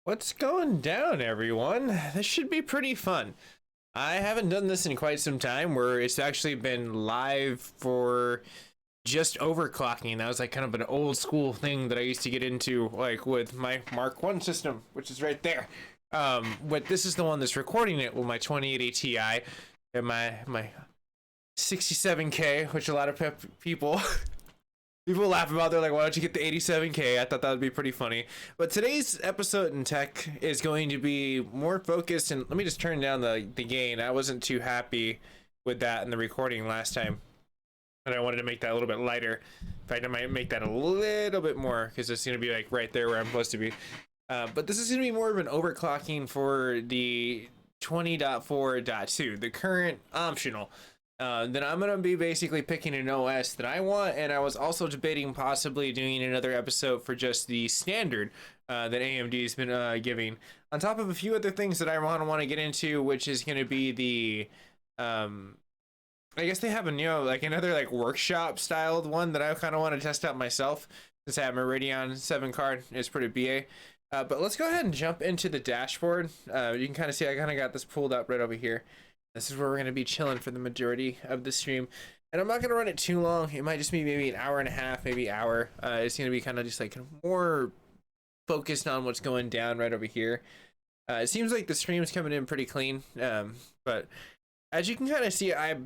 What's going down, everyone? This should be pretty fun. I haven't done this in quite some time where it's actually been live for just overclocking. That was like kind of an old school thing that I used to get into, like with my Mark 1 system, which is right there. But this is the one that's recording it with my 2080 Ti and my 67K, which a lot of people people laugh about. They're like, why don't you get the 87K? I thought that would be pretty funny. But today's episode in tech is going to be more focused, and let me just turn down the gain. I wasn't too happy with that in the recording last time, and I wanted to make that a little bit lighter. In fact, I might make that a little bit more because it's going to be like right there where I'm supposed to be. But this is going to be more of an overclocking for the 20.4.2, the current optional. Then I'm going to be basically picking an OS that I want, and I was also debating possibly doing another episode for just the standard that AMD has been giving, on top of a few other things that I want to get into, which is going to be the, I guess they have a new, like another like workshop styled one that I kind of want to test out myself, since I have my Radeon 7 card. It's pretty BA. But let's go ahead and jump into the dashboard. You can kind of see I kind of got this pulled up right over here. This is where we're going to be chilling for the majority of the stream. And I'm not going to run it too long. It might just be maybe an hour and a half, maybe hour. It's going to be kind of just like more focused on what's going down right over here. It seems like the stream's coming in pretty clean. But as you can kind of see, I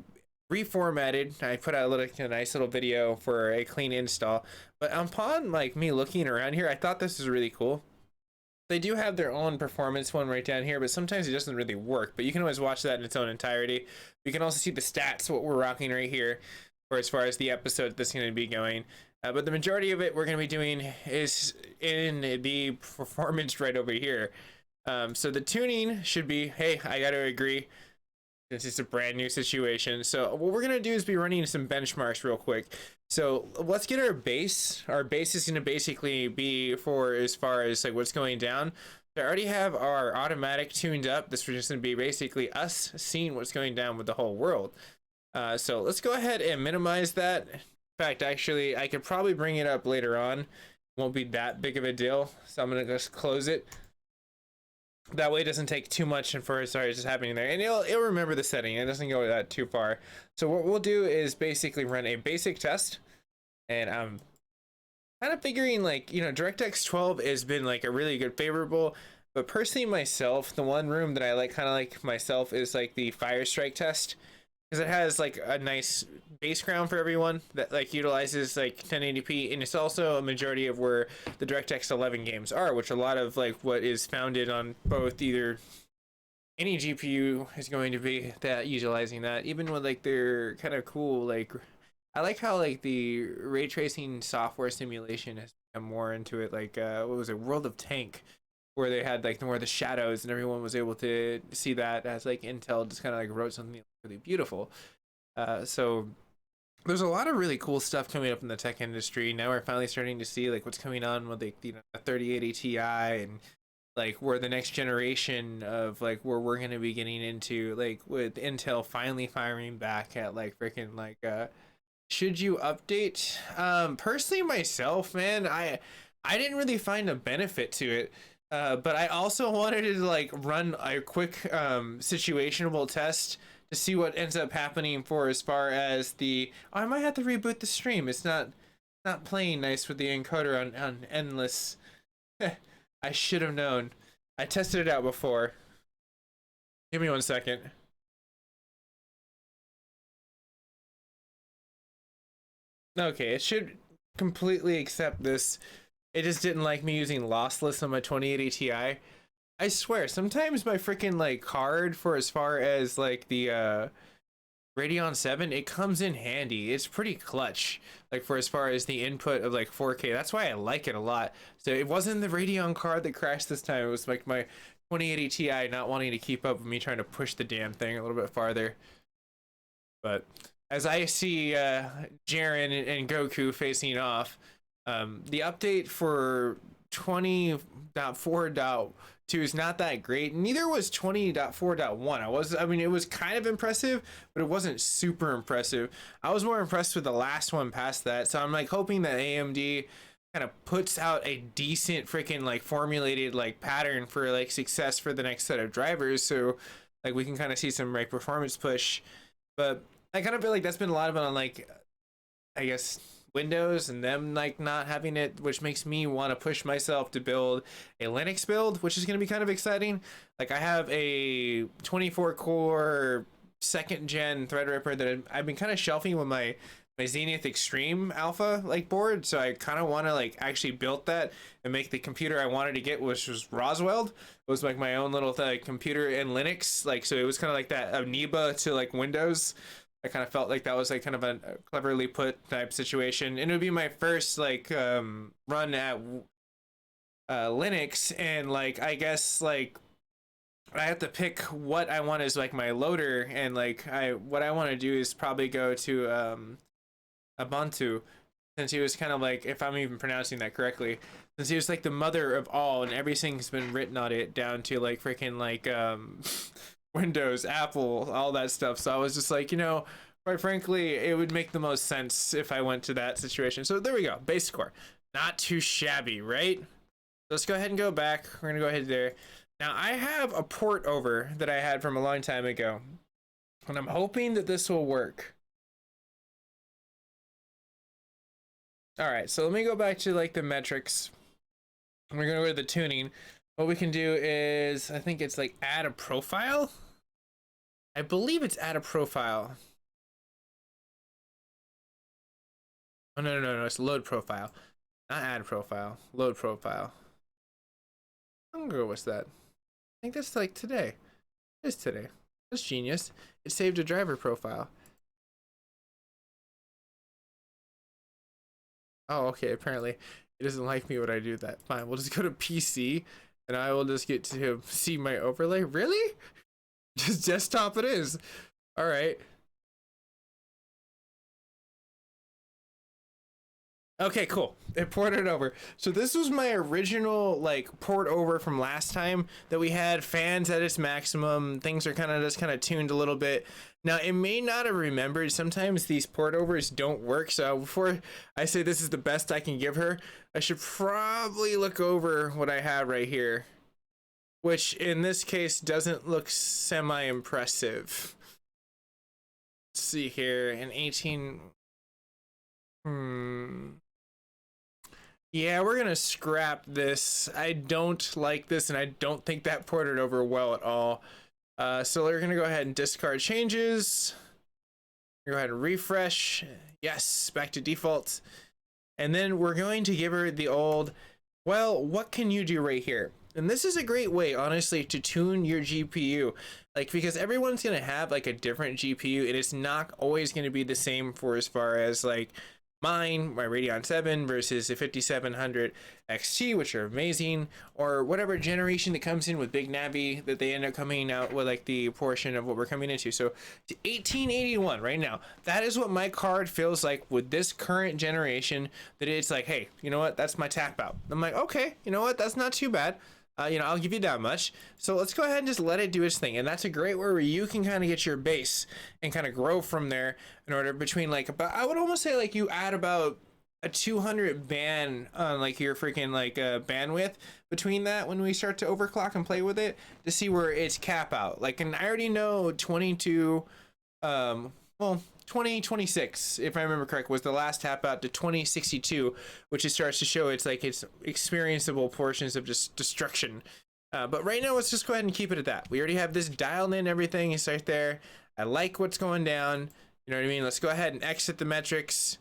reformatted. I put out a nice little video for a clean install. But upon like me looking around here, I thought this was really cool. They do have their own performance one right down here, but sometimes it doesn't really work. But you can always watch that in its own entirety. You can also see the stats, what we're rocking right here, for as far as the episode that's going to be going. But the majority of it we're going to be doing is in the performance right over here. So the tuning should be, hey, I got to agree, this is a brand new situation. So what we're going to do is be running some benchmarks real quick. So let's get our base. Our base is going to basically be for as far as like what's going down. I already have our automatic tuned up. This is just going to be basically us seeing what's going down with the whole world. So let's go ahead and minimize that. In fact, actually, I could probably bring it up later on. Won't be that big of a deal. So I'm going to just close it. That way it doesn't take too much and for sorry, it's just happening there, and it'll remember the setting. It doesn't go that too far. So what we'll do is basically run a basic test, and I'm kind of figuring, like, you know, DirectX 12 has been like a really good favorable, but personally myself, the one room that I like kind of like myself is like the Fire Strike test, because it has like a nice base ground for everyone that like utilizes like 1080p, and it's also a majority of where the DirectX 11 games are, which a lot of like what is founded on both either any GPU is going to be that utilizing that, even with like their kind of cool, like I like how like the ray tracing software simulation has become more into it, like what was it, World of Tank, where they had like more of the shadows and everyone was able to see that as like Intel just kind of like wrote something really beautiful. So there's a lot of really cool stuff coming up in the tech industry. Now we're finally starting to see like what's coming on with like, you know, the 3080 Ti, and like where the next generation of like where we're going to be getting into, like with Intel finally firing back at like freaking like should you update? Personally myself, man, I didn't really find a benefit to it. But I also wanted to like run a quick situational test to see what ends up happening for as far as the, oh, I might have to reboot the stream. It's not playing nice with the encoder on endless. I should have known. I tested it out before. Give me 1 second. Okay, it should completely accept this. It just didn't like me using lossless on my 2080 Ti. I swear, sometimes my freaking like card for as far as like the Radeon 7, it comes in handy. It's pretty clutch, like for as far as the input of like 4K. That's why I like it a lot. So it wasn't the Radeon card that crashed this time. It was like my 2080 Ti not wanting to keep up with me trying to push the damn thing a little bit farther. But as I see Jiren and Goku facing off, the update for 20.4.2 is not that great. Neither was 20.4.1. I mean, it was kind of impressive, but it wasn't super impressive. I was more impressed with the last one past that. So I'm like hoping that AMD kind of puts out a decent freaking like formulated like pattern for like success for the next set of drivers. So like we can kind of see some like performance push. But I kind of feel like that's been a lot of it on like, I guess, Windows and them like not having it, which makes me want to push myself to build a Linux build, which is going to be kind of exciting. Like I have a 24 core second gen Threadripper that I've been kind of shelving with my Zenith Extreme Alpha like board, so I kind of want to like actually build that and make the computer I wanted to get, which was Roswell. It was like my own little computer in Linux, like, so it was kind of like that amoeba to like Windows. I kind of felt like that was like kind of a cleverly put type situation, and it would be my first like run at Linux, and like I guess like I have to pick what I want as like my loader, and like what I want to do is probably go to Ubuntu, since he was kind of like, if I'm even pronouncing that correctly, since he was like the mother of all and everything's been written on it down to like freaking like Windows, Apple, all that stuff. So I was just like, you know, quite frankly, it would make the most sense if I went to that situation. So there we go, base core, not too shabby, right? Let's go ahead and go back. We're gonna go ahead there. Now I have a port over that I had from a long time ago, and I'm hoping that this will work. All right, so let me go back to like the metrics. We're gonna go to the tuning. What we can do is, I think it's like add a profile. I believe it's add a profile. Oh, no, it's load profile. Not add profile, load profile. I'm gonna go, what's that? I think that's like today. It's today. That's genius. It saved a driver profile. Oh, okay, apparently it doesn't like me when I do that. Fine, we'll just go to PC and I will just get to see my overlay. Really? Just desktop it is. All right. Okay, cool. It ported over. So this was my original like port over from last time that we had fans at its maximum. Things are kind of just kind of tuned a little bit. Now it may not have remembered. Sometimes these port overs don't work. So before I say this is the best I can give her, I should probably look over what I have right here, which in this case doesn't look semi-impressive. Let's see here, an 18. Yeah, we're gonna scrap this. I don't like this, and I don't think that ported over well at all. So we're gonna go ahead and discard changes. Go ahead and refresh. Yes, back to default. And then we're going to give her the old, well, what can you do right here? And this is a great way, honestly, to tune your GPU. Like, because everyone's gonna have like a different GPU, and it's not always gonna be the same for as far as like mine, my Radeon 7 versus a 5700 XT, which are amazing, or whatever generation that comes in with Big Navi that they end up coming out with, like the portion of what we're coming into. So 1881 right now, that is what my card feels like with this current generation, that it's like, hey, you know what, that's my tap out. I'm like, okay, you know what, that's not too bad. You know, I'll give you that much. So let's go ahead and just let it do its thing. And that's a great way where you can kind of get your base and kind of grow from there in order between like, but I would almost say like you add about a 200 band on like your freaking like bandwidth between that when we start to overclock and play with it to see where it's cap out. Like, and I already know 22, well, 2026, if I remember correct, was the last tap out to 2062, which it starts to show it's like it's experienceable portions of just destruction. But right now, let's just go ahead and keep it at that. We already have this dialed in, everything is right there. I like what's going down. You know what I mean? Let's go ahead and exit the metrics.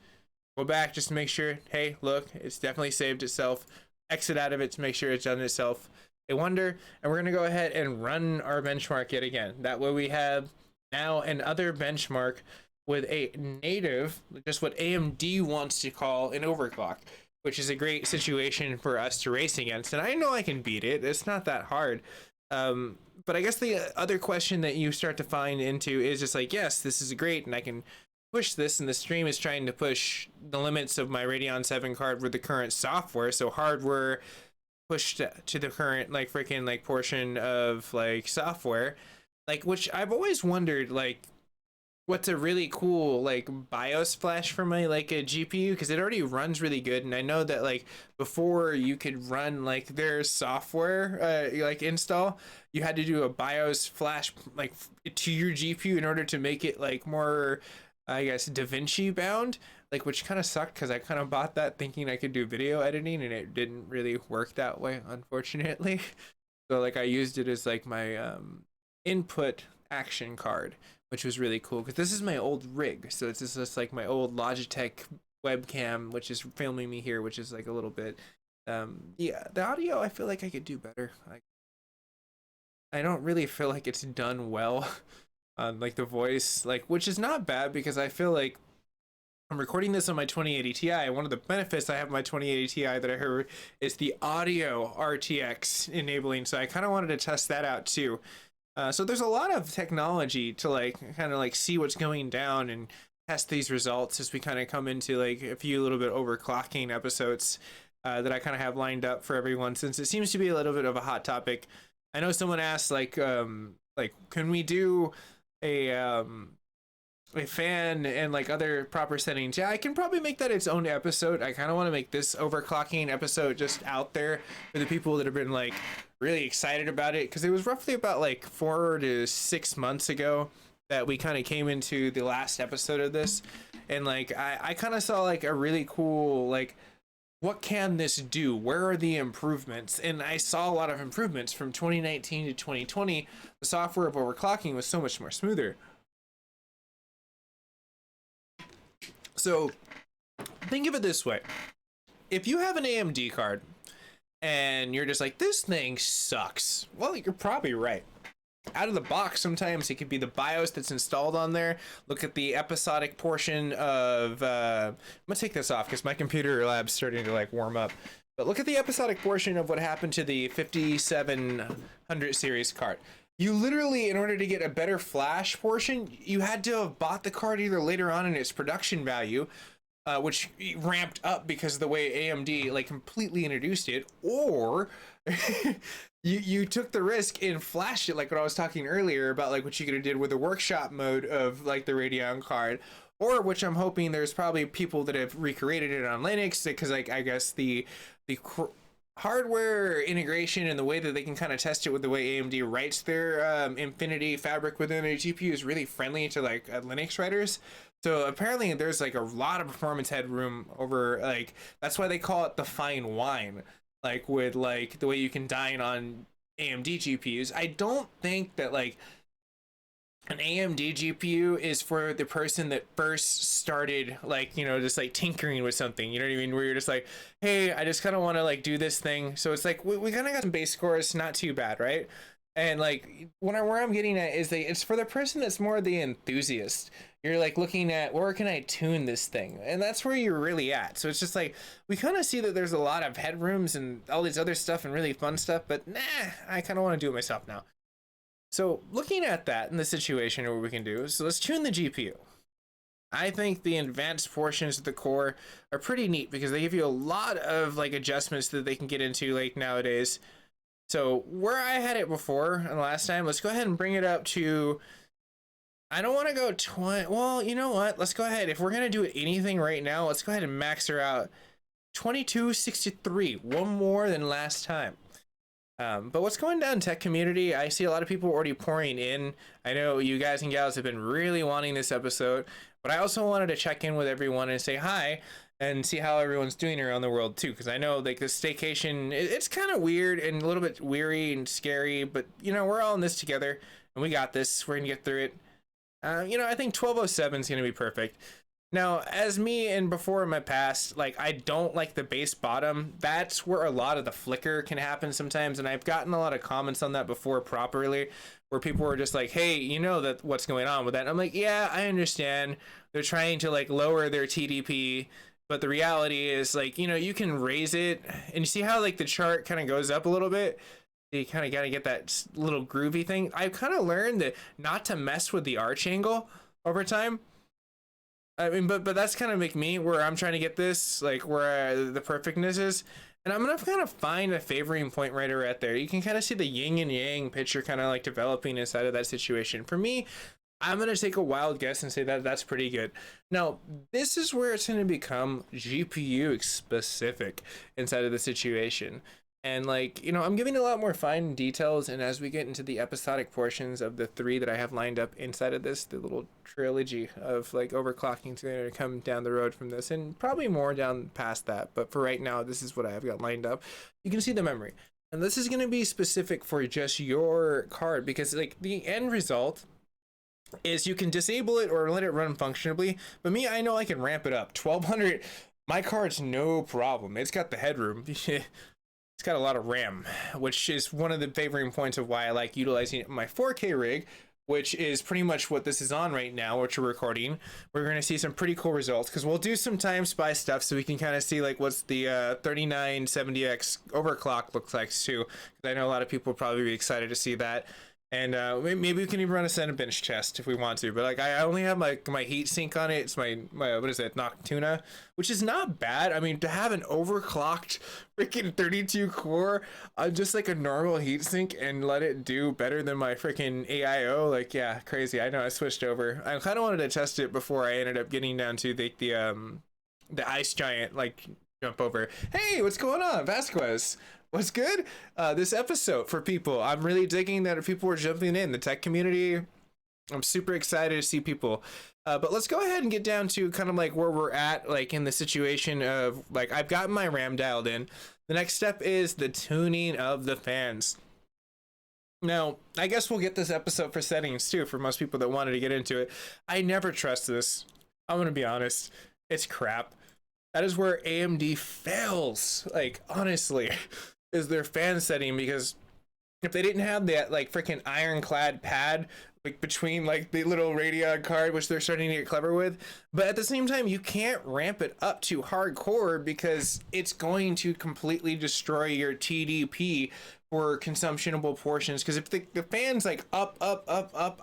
Go back just to make sure, hey, look, it's definitely saved itself. Exit out of it to make sure it's done itself a wonder. And we're gonna go ahead and run our benchmark yet again. That way we have now another benchmark with a native, just what AMD wants to call an overclock, which is a great situation for us to race against. And I know I can beat it. It's not that hard. But I guess the other question that you start to find into is just like, yes, this is great, and I can push this, and the stream is trying to push the limits of my Radeon 7 card with the current software. So hardware pushed to the current like freaking like portion of like software, like, which I've always wondered, like, what's a really cool like BIOS flash for my like a GPU, because it already runs really good, and I know that like before you could run like their software like install, you had to do a BIOS flash like to your GPU in order to make it like more, I guess, DaVinci bound, like, which kind of sucked because I kind of bought that thinking I could do video editing, and it didn't really work that way, unfortunately. So like I used it as like my input action card, which was really cool because this is my old rig. So it's just like my old Logitech webcam, which is filming me here, which is like a little bit, yeah, the audio, I feel like I could do better. I don't really feel like it's done well on like the voice, like, which is not bad because I feel like I'm recording this on my 2080 Ti. One of the benefits I have my 2080 Ti that I heard is the audio RTX enabling. So I kind of wanted to test that out too. So there's a lot of technology to like kind of like see what's going down and test these results as we kind of come into like a few little bit overclocking episodes that I kind of have lined up for everyone, since it seems to be a little bit of a hot topic. I know someone asked like can we do a fan and like other proper settings? Yeah, I can probably make that its own episode. I kind of want to make this overclocking episode just out there for the people that have been like really excited about it, because it was roughly about like 4 to 6 months ago that we kind of came into the last episode of this, and like I kind of saw like a really cool like, what can this do? Where are the improvements? And I saw a lot of improvements from 2019 to 2020. The software of overclocking was so much more smoother. So think of it this way. If you have an AMD card and you're just like, this thing sucks, well, you're probably right. Out of the box, sometimes it could be the BIOS that's installed on there. Look at the episodic portion of, I'm gonna take this off because my computer lab's starting to like warm up. But look at the episodic portion of what happened to the 5700 series card. You literally, in order to get a better flash portion, you had to have bought the card either later on in its production value, which ramped up because of the way AMD like completely introduced it, or you took the risk and flashed it, like what I was talking earlier about, like what you could have did with the workshop mode of like the Radeon card, or which I'm hoping there's probably people that have recreated it on Linux, because like I guess the hardware integration and the way that they can kind of test it with the way AMD writes their Infinity fabric within a GPU is really friendly to like Linux writers. So apparently there's like a lot of performance headroom over, like, that's why they call it the fine wine, like with like the way you can dine on AMD GPUs. I don't think that like an AMD GPU is for the person that first started, like, you know, just like tinkering with something, you know what I mean? Where you're just like, hey, I just kind of want to like do this thing. So it's like, we kind of got some base scores, not too bad, right? And like where I'm getting at is it's for the person that's more the enthusiast. You're like looking at, where can I tune this thing? And that's where you're really at. So it's just like, we kind of see that there's a lot of headrooms and all these other stuff and really fun stuff, but nah, I kind of want to do it myself now. So looking at that in the situation, what we can do is, so let's tune the GPU. I think the advanced portions of the core are pretty neat because they give you a lot of like adjustments that they can get into like nowadays. So where I had it before and last time, let's go ahead and bring it up to, I don't want to go 20. Well, you know what? Let's go ahead. If we're going to do anything right now, let's go ahead and max her out. 2263, one more than last time. But what's going down in tech community, I see a lot of people already pouring in. I know you guys and gals have been really wanting this episode, but I also wanted to check in with everyone and say hi and see how everyone's doing around the world too, because I know like this staycation, it's kind of weird and a little bit weary and scary, but you know, we're all in this together and we got this. We're gonna get through it. You know, I think 1207 is gonna be perfect. Now, as me and before in my past, like, I don't like the base bottom. That's where a lot of the flicker can happen sometimes, and I've gotten a lot of comments on that before properly, where people were just like, hey, you know that what's going on with that? And I'm like, yeah, I understand. They're trying to, like, lower their TDP, but the reality is, like, you know, you can raise it, and you see how, like, the chart kind of goes up a little bit? You kind of got to get that little groovy thing. I've kind of learned that not to mess with the arch angle over time. I mean, but that's kind of like me, where I'm trying to get this, like, where the perfectness is. And I'm going to kind of find a favoring point right there. You can kind of see the yin and yang picture kind of like developing inside of that situation. For me, I'm gonna take a wild guess and say that that's pretty good. Now, this is where it's gonna become GPU specific inside of the situation. And like, you know, I'm giving a lot more fine details, and as we get into the episodic portions of the three that I have lined up inside of this, the little trilogy of like overclocking is gonna come down the road from this, and probably more down past that. But for right now, this is what I have got lined up. You can see the memory. And this is gonna be specific for just your card, because like the end result is you can disable it or let it run functionably, but me, I know I can ramp it up 1200. My card's no problem. It's got the headroom. It's got a lot of RAM, which is one of the favoring points of why I like utilizing my 4K rig, which is pretty much what this is on right now, which we're recording. We're going to see some pretty cool results, because we'll do some time spy stuff so we can kind of see like what's the 3970X overclock looks like too, because I know a lot of people will probably be excited to see that. And maybe we can even run a Cinebench test if we want to, but like I only have my heat sink on it. It's my what is it, Noctuna, which is not bad. I mean, to have an overclocked freaking 32 core on just like a normal heat sink and let it do better than my freaking A.I.O, like, yeah, crazy. I know I switched over. I kind of wanted to test it before I ended up getting down to the ice giant like jump over. Hey, what's going on, Vasquez? What's good? This episode for people, I'm really digging that people are jumping in the tech community. I'm super excited to see people. But let's go ahead and get down to kind of like where we're at, like in the situation of like I've got my RAM dialed in. The next step is the tuning of the fans. Now, I guess we'll get this episode for settings too, for most people that wanted to get into it. I never trust this. I'm gonna be honest. It's crap. That is where AMD fails. Like, honestly, is their fan setting, because if they didn't have that like freaking ironclad pad like between like the little Radeon card, which they're starting to get clever with, but at the same time you can't ramp it up to hardcore because it's going to completely destroy your TDP for consumptionable portions. Because if the fan's like up,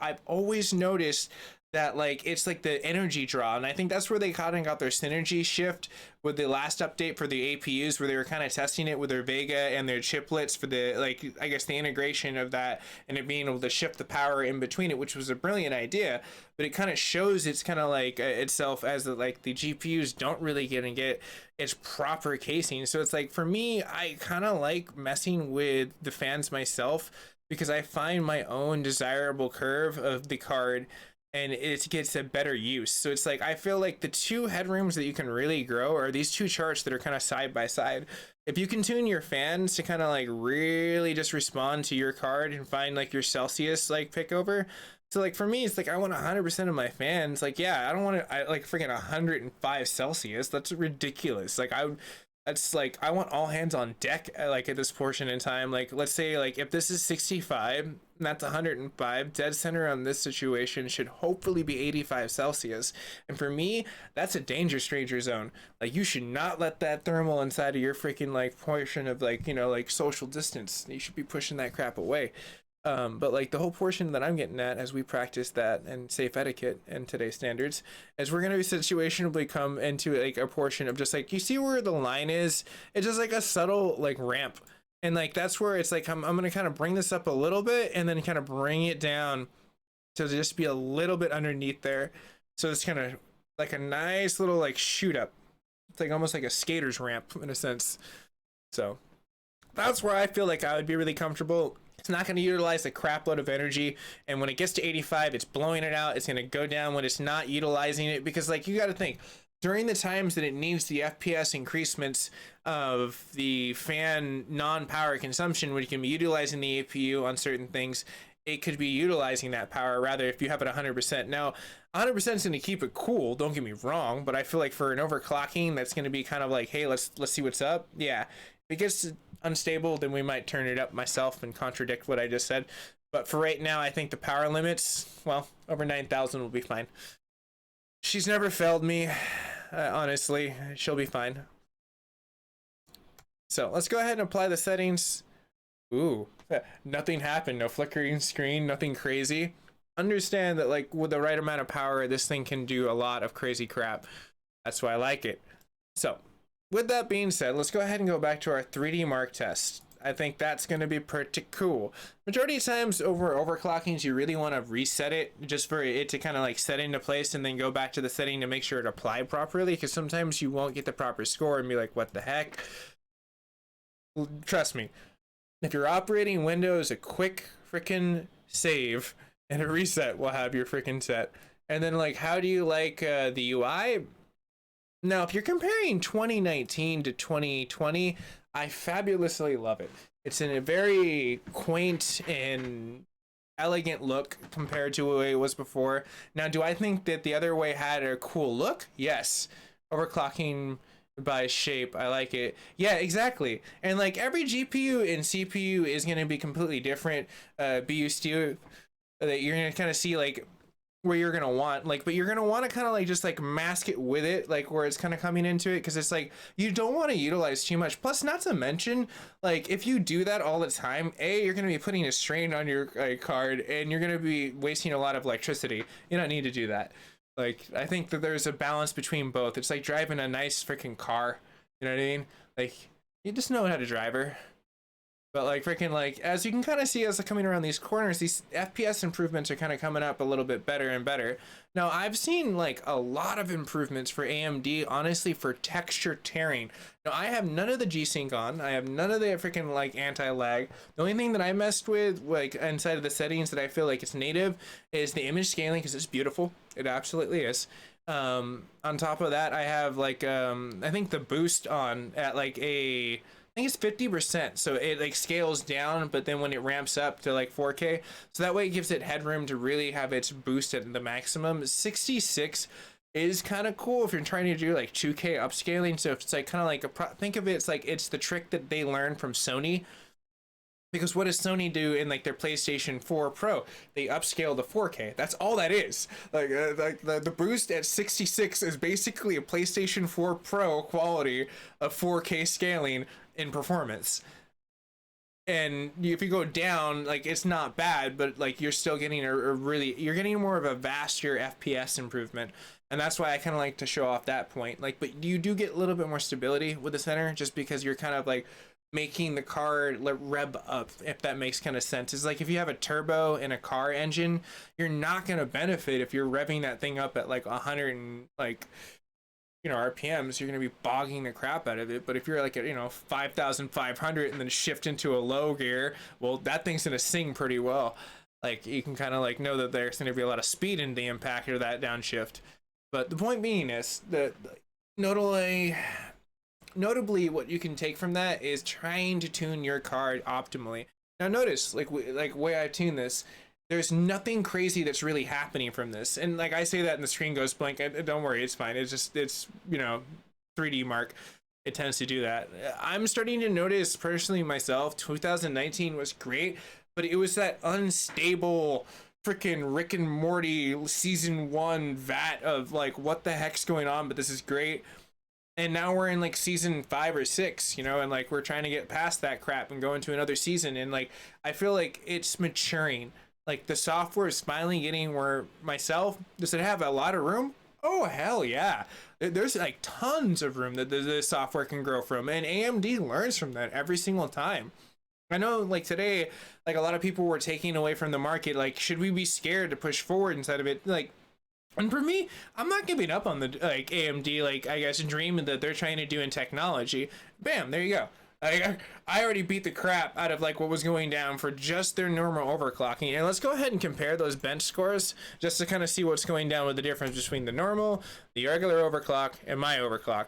I've always noticed that like it's like the energy draw, and I think that's where they kind of got their synergy shift with the last update for the APUs, where they were kind of testing it with their Vega and their chiplets for the like I guess the integration of that and it being able to shift the power in between it, which was a brilliant idea. But it kind of shows it's kind of like itself as like the GPUs don't really get its proper casing. So it's like for me, I kind of like messing with the fans myself because I find my own desirable curve of the card and it gets a better use. So it's like I feel like the two headrooms that you can really grow are these two charts that are kind of side by side. If you can tune your fans to kind of like really just respond to your card and find like your Celsius like pick over. So like for me, it's like I want 100% of my fans. Like, yeah, I don't want to like freaking 105 Celsius. That's ridiculous. Like that's like I want all hands on deck like at this portion in time. Like let's say like if this is 65 and that's 105, dead center on this situation should hopefully be 85 Celsius. And for me, that's a danger zone. Like you should not let that thermal inside of your freaking like portion of like, you know, like social distance. You should be pushing that crap away. But like the whole portion that I'm getting at as we practice that and safe etiquette and today's standards is we're going to situationally come into like a portion of just like, you see where the line is? It's just like a subtle like ramp. And like, that's where it's like, I'm going to kind of bring this up a little bit and then kind of bring it down to just be a little bit underneath there. So it's kind of like a nice little like shoot up. It's like almost like a skater's ramp in a sense. So that's where I feel like I would be really comfortable. It's not going to utilize a crap load of energy, and when it gets to 85 it's blowing it out. It's going to go down when it's not utilizing it, because like you got to think during the times that it needs the FPS increasements of the fan non-power consumption, when you can be utilizing the APU on certain things, it could be utilizing that power. Rather, if you have it 100%. Now 100% is going to keep it cool, don't get me wrong, but I feel like for an overclocking that's going to be kind of like, hey, let's see what's up. Yeah, if it gets unstable, then we might turn it up myself and contradict what I just said. But for right now, I think the power limits, well, over 9,000 will be fine. She's never failed me, honestly. She'll be fine. So let's go ahead and apply the settings. Ooh, nothing happened. No flickering screen, nothing crazy. Understand that like with the right amount of power, this thing can do a lot of crazy crap. That's why I like it. So with that being said, let's go ahead and go back to our 3D mark test. I think that's going to be pretty cool. Majority of times over overclockings, you really want to reset it just for it to kind of like set into place and then go back to the setting to make sure it applied properly, because sometimes you won't get the proper score and be like, what the heck? Trust me, if you're operating Windows, a quick freaking save and a reset will have your freaking set. And then like, how do you like the UI? Now, if you're comparing 2019 to 2020, I fabulously love it. It's in a very quaint and elegant look compared to the way it was before. Now, do I think that the other way had a cool look? Yes. Overclocking by shape, I like it. Yeah, exactly. And like every GPU and CPU is going to be completely different. Be used to that you're going to kind of see like where you're gonna want like, but you're gonna want to kind of like just like mask it with it, like where it's kind of coming into it, because it's like you don't want to utilize too much. Plus, not to mention, like if you do that all the time, you're gonna be putting a strain on your card, and you're gonna be wasting a lot of electricity. You don't need to do that. Like, I think that there's a balance between both. It's like driving a nice freaking car. You know what I mean? Like, you just know how to drive her. But like freaking like, as you can kind of see as coming around these corners, these FPS improvements are kind of coming up a little bit better and better. Now I've seen like a lot of improvements for AMD, honestly, for texture tearing. Now I have none of the G-Sync on. I have none of the freaking like anti-lag. The only thing that I messed with like inside of the settings that I feel like it's native is the image scaling, because it's beautiful. It absolutely is. On top of that, I have like I think the boost on at like I think it's 50%, so it like scales down, but then when it ramps up to like 4K, so that way it gives it headroom to really have its boost at the maximum. 66 is kind of cool if you're trying to do like 2K upscaling. So if it's like kind of like think of it, it's like it's the trick that they learned from Sony. Because what does Sony do in like their PlayStation 4 Pro? They upscale to 4K. That's all that is. Like the boost at 66 is basically a PlayStation 4 Pro quality of 4K scaling in performance. And if you go down, like it's not bad, but like you're still getting a really, you're getting more of a vaster FPS improvement. And that's why I kind of like to show off that point. Like, but you do get a little bit more stability with the center, just because you're kind of like making the car rev up, if that makes kind of sense. It's like if you have a turbo in a car engine, you're not going to benefit if you're revving that thing up at like 100 and like, you know, RPMs. You're going to be bogging the crap out of it. But if you're like at, you know, 5,500 and then shift into a low gear, well, that thing's going to sing pretty well. Like you can kind of like know that there's going to be a lot of speed in the impact of that downshift. But the point being is that notably what you can take from that is trying to tune your card optimally. Now notice, like way I tune this, there's nothing crazy that's really happening from this. And like I say that and the screen goes blank, don't worry, it's fine. It's just, it's, you know, 3D mark. It tends to do that. I'm starting to notice personally myself, 2019 was great, but it was that unstable freaking Rick and Morty season 1 vat of like, what the heck's going on, but this is great. And now we're in like season 5 or 6, you know, and like we're trying to get past that crap and go into another season. And like I feel like it's maturing. Like the software is finally getting where myself, does it have a lot of room? Oh hell yeah. There's like tons of room that the software can grow from, and AMD learns from that every single time. I know like today, like a lot of people were taking away from the market, like should we be scared to push forward inside of it? Like, and for me, I'm not giving up on the like AMD, like I guess dream that they're trying to do in technology. Bam, there you go. I already beat the crap out of like what was going down for just their normal overclocking. And let's go ahead and compare those bench scores just to kind of see what's going down with the difference between the normal, the regular overclock, and my overclock.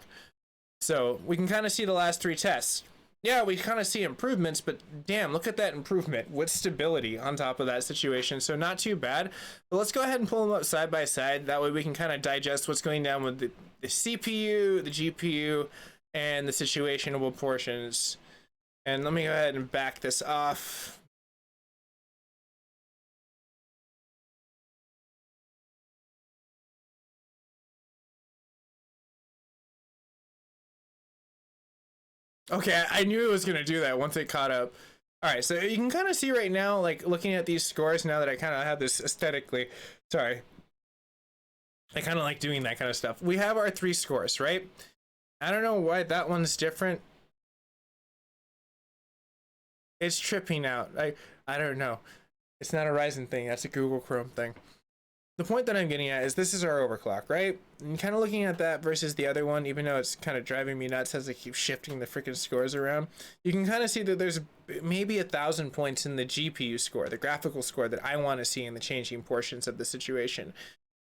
So we can kind of see the last 3 tests. Yeah, we kind of see improvements, but damn, look at that improvement with stability on top of that situation. So not too bad. But let's go ahead and pull them up side by side. That way we can kind of digest what's going down with the CPU, the GPU, and the situationable portions. And let me go ahead and back this off. Okay, I knew it was going to do that once it caught up. All right, so you can kind of see right now, like looking at these scores now that I kind of have this aesthetically. Sorry. I kind of like doing that kind of stuff. We have our 3 scores, right? I don't know why that one's different. It's tripping out. I don't know. It's not a Ryzen thing. That's a Google Chrome thing. The point that I'm getting at is this is our overclock, right? And kind of looking at that versus the other one, even though it's kind of driving me nuts as I keep shifting the freaking scores around, you can kind of see that there's maybe 1,000 points in the GPU score, the graphical score that I want to see in the changing portions of the situation.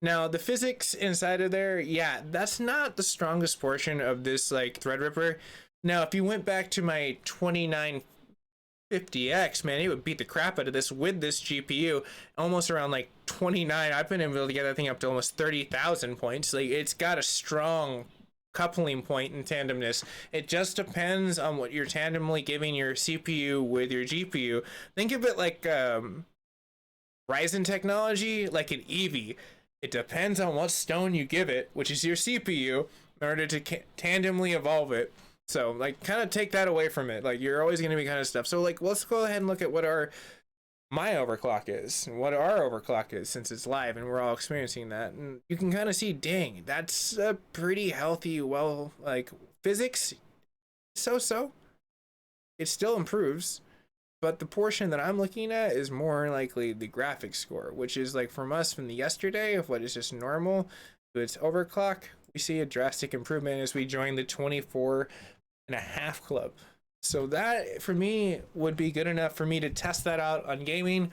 Now, the physics inside of there, yeah, that's not the strongest portion of this like Threadripper. Now, if you went back to my 2950X, man, it would beat the crap out of this with this GPU, almost around like 29. I've been able to get that thing up to almost 30,000 points. Like, it's got a strong coupling point in tandemness. It just depends on what you're tandemly giving your CPU with your GPU. Think of it like Ryzen technology, like an Eevee. It depends on what stone you give it, which is your CPU, in order to tandemly evolve it. So, like, kind of take that away from it. Like, you're always going to be kind of stuff. So, like, let's go ahead and look at what my overclock is, and what our overclock is, since it's live and we're all experiencing that. And you can kind of see, dang, that's a pretty healthy, well, like, physics, so-so. It still improves. But the portion that I'm looking at is more likely the graphics score, which is like from us from the yesterday of what is just normal to its overclock. We see a drastic improvement as we join the 24.5 club. So that for me would be good enough for me to test that out on gaming.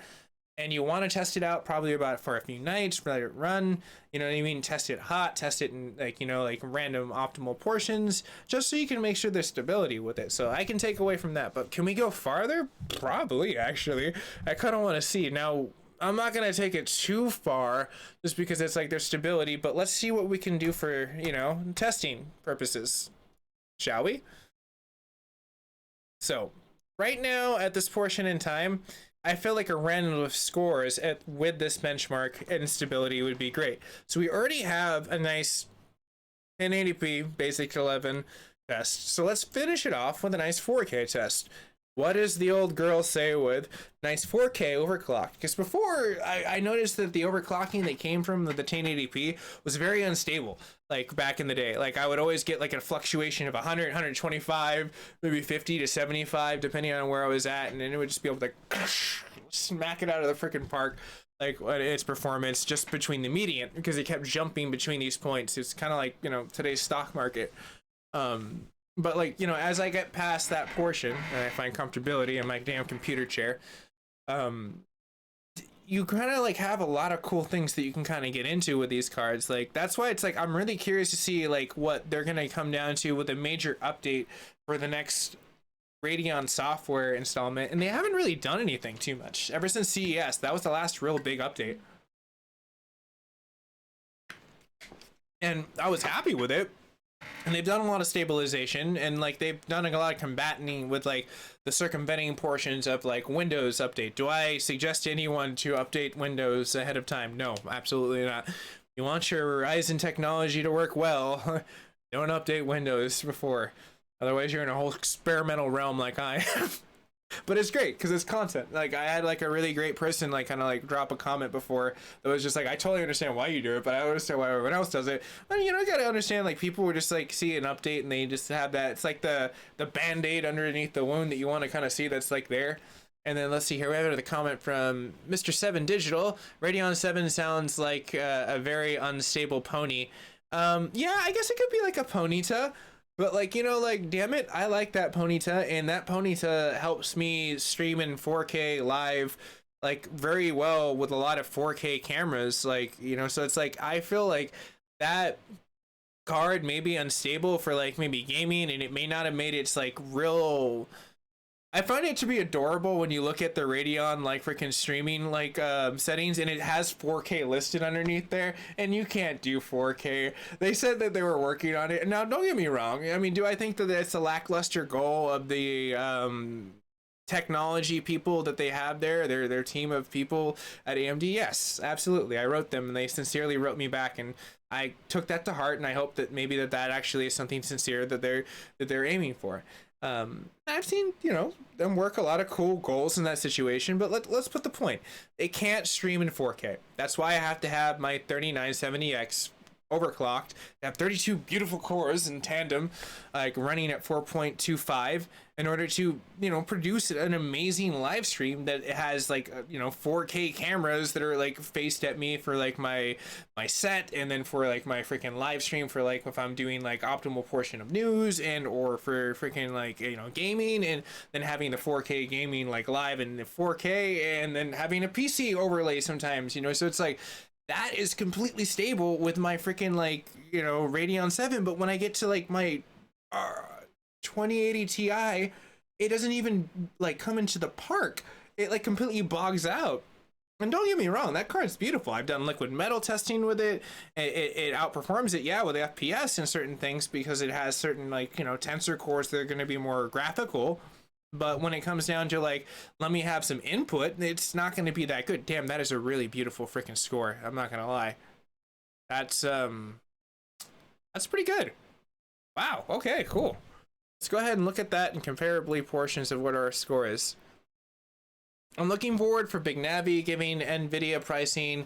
And you want to test it out probably about for a few nights, let it run, you know what I mean? Test it hot, test it in like, you know, like random optimal portions, just so you can make sure there's stability with it. So I can take away from that, but can we go farther? Probably, actually. I kind of want to see. Now, I'm not going to take it too far just because it's like there's stability, but let's see what we can do for, you know, testing purposes. Shall we? So right now at this portion in time, I feel like a random of scores with this benchmark and stability would be great. So we already have a nice 1080p basic 11 test. So let's finish it off with a nice 4K test. What does the old girl say with nice 4K overclock? Because before, I noticed that the overclocking that came from the 1080p was very unstable, like back in the day. Like I would always get like a fluctuation of 100, 125, maybe 50 to 75, depending on where I was at. And then it would just be able to smack it out of the freaking park, like its performance just between the median, because it kept jumping between these points. It's kind of like, you know, today's stock market. But like, you know, as I get past that portion and I find comfortability in my damn computer chair, you kind of like have a lot of cool things that you can kind of get into with these cards. Like that's why it's like I'm really curious to see like what they're gonna come down to with a major update for the next Radeon software installment. And they haven't really done anything too much ever since CES. That was the last real big update, and I was happy with it. And they've done a lot of stabilization, and like they've done a lot of combating with like the circumventing portions of like Windows update. Do I suggest to anyone to update Windows ahead of time? No, absolutely not. You want your Ryzen technology to work well, don't update Windows before. Otherwise you're in a whole experimental realm like I am. But it's great because it's content. Like I had like a really great person like kind of like drop a comment before that was just like, I totally understand why you do it, but I don't understand why everyone else does it. And you know, you gotta understand like people were just like see an update and they just have that. It's like the band-aid underneath the wound that you want to kind of see that's like there. And then let's see here, we have the comment from Mr. 7 Digital. Radeon 7 sounds like a very unstable pony. Yeah, I guess it could be like a Ponyta. But like, you know, like, damn it, I like that Ponyta, and that Ponyta helps me stream in 4K live, like, very well with a lot of 4K cameras, like, you know, so it's like, I feel like that card may be unstable for, like, maybe gaming, and it may not have made its, like, real... I find it to be adorable when you look at the Radeon like freaking streaming like settings, and it has 4K listed underneath there, and you can't do 4K. They said that they were working on it. Now, don't get me wrong. I mean, do I think that it's a lackluster goal of the technology people that they have there, their team of people at AMD? Yes, absolutely. I wrote them, and they sincerely wrote me back, and I took that to heart, and I hope that maybe that actually is something sincere that they're aiming for. I've seen, you know, them work a lot of cool goals in that situation, but let's put the point. It can't stream in 4K. That's why I have to have my 3970X overclocked. They have 32 beautiful cores in tandem, like running at 4.25 in order to, you know, produce an amazing live stream that has like, you know, 4K cameras that are like faced at me for like my set, and then for like my freaking live stream for like if I'm doing like optimal portion of news, and or for freaking like, you know, gaming, and then having the 4K gaming like live in the 4K, and then having a PC overlay sometimes, you know. So it's like that is completely stable with my freaking like, you know, Radeon 7. But when I get to like my 2080 Ti, it doesn't even like come into the park. It like completely bogs out. And don't get me wrong, that card's beautiful. I've done liquid metal testing with it. It outperforms it, yeah, with FPS and certain things, because it has certain like, you know, tensor cores that are going to be more graphical. But when it comes down to like, let me have some input, it's not going to be that good. Damn, that is a really beautiful freaking score. I'm not going to lie. That's pretty good. Wow. Okay, cool. Let's go ahead and look at that and comparably portions of what our score is. I'm looking forward for Big Navi giving NVIDIA pricing.